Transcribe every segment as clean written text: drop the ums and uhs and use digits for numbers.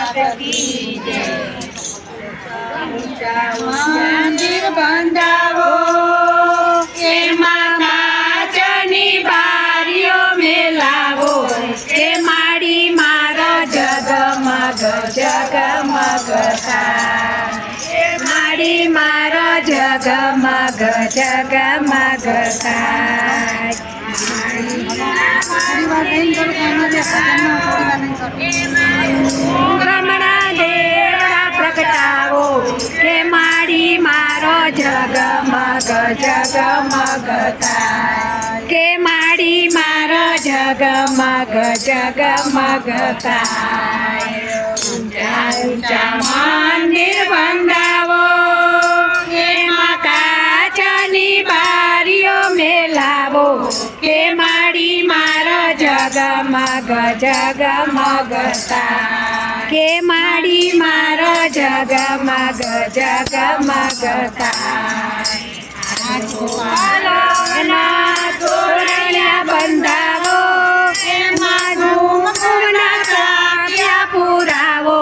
માત કી જય। મંદિર બંધાવો એમાં કાચની બારીઓ મેલાવો કે માડી મારો જગમગ જગમગ થાય માડી મારો જગમગ જગમગ થાય। રમણા દેવડા પ્રગટાવો કે માડી મારો જગમગ જગમગ થાય કે માડી મારો જગમગ જગમગ થાય। ઊંચા ઊંચા મંદિર બંધાવો એમાં કાચની બારીઓ મેલાવો કે માડી મારો જગમગ જગમગ થાય કે માડી મારો જગમગ જગમગ થાય। તોરણિયા બંધાવો એમાં ધૂમધૂમના કાવ્યા પુરાવો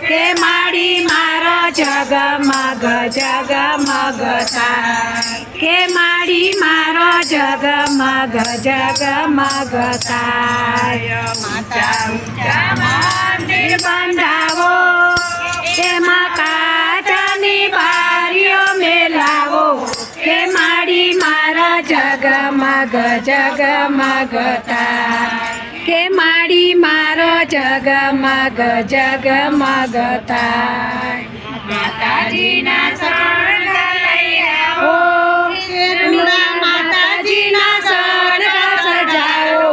કે માડી મારો જગમગ જગમગ થાય કે માડી મારો જગમગ જગમગ થાય। ઊંચા ઊંચા મંદિર બંધાવો એમાં કાચની બારીઓ મેલાવો કે માડી મારો જગમગ જગમગ થાય કે માડી મારો જગમગ જગમગ થાય। માતાજીના શરણ લઈ આવો માતાજીના શરણ સજાવો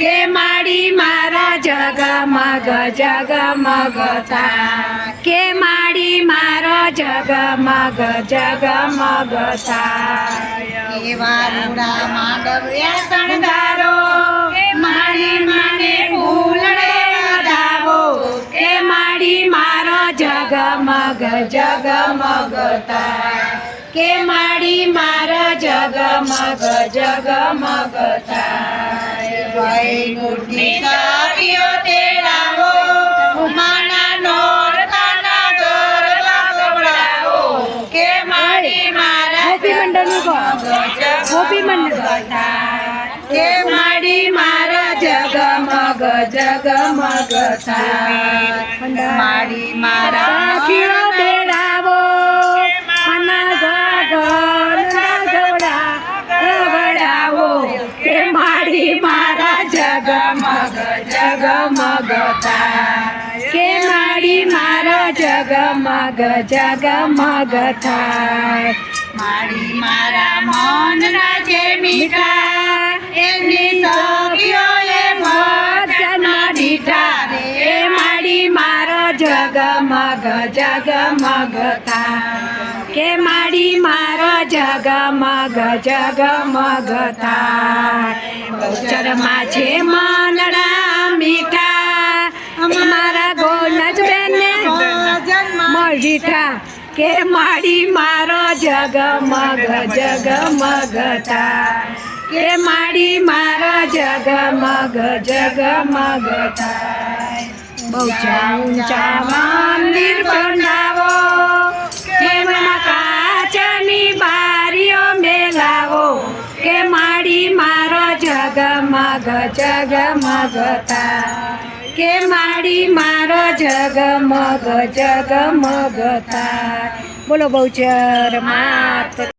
કે માડી મારો જગમગ જગમગ થાય કે માડી મારો જગમગ જગમગ થાય। એવા રૂડા માંડવ્યા શણગારો મારી માને ફૂલડે વધાવો કે માડી મારો જગમગ જગમગ થાય કે માડી મારો જગમગ જગમગ થાય। વૈકુંઠની સખીઓ તેડાવો માના નોરતાના ગરબા ગવડાવો કે માડી મારા જગમગ થાય કે માડી મારા જગમગ જગમગ થાય। માડી મારા સખીઓ તેડાવો ગવડાવો કે માડી મારા જગમગ જગમગ થાય કે માડી મારો જગમગ જગમગ થાય। માડી મારા મનના જે મીઠા એમની સખીઓએ ભજનમાં દીઠા એ માડી મારો જગમગ જગમગ થાય કે માડી મારો જગમગ જગમગ થાય। બહુચરમાં છે મનડા મીઠા મારા ગોનજ બેને મળીઠા કે માડી મારો જગમગ જગમગ થાય કે માડી મારો જગમગ જગમગ થાય। બહુચા ઊંચા મંદિર બંધાવો એમાં કાચની બારીઓ મેલાવો કે માડી મારો જગમગ જગમગ થાય કે માડી મારો જગમગ જગમગ થાય। બોલો બહુચર માત।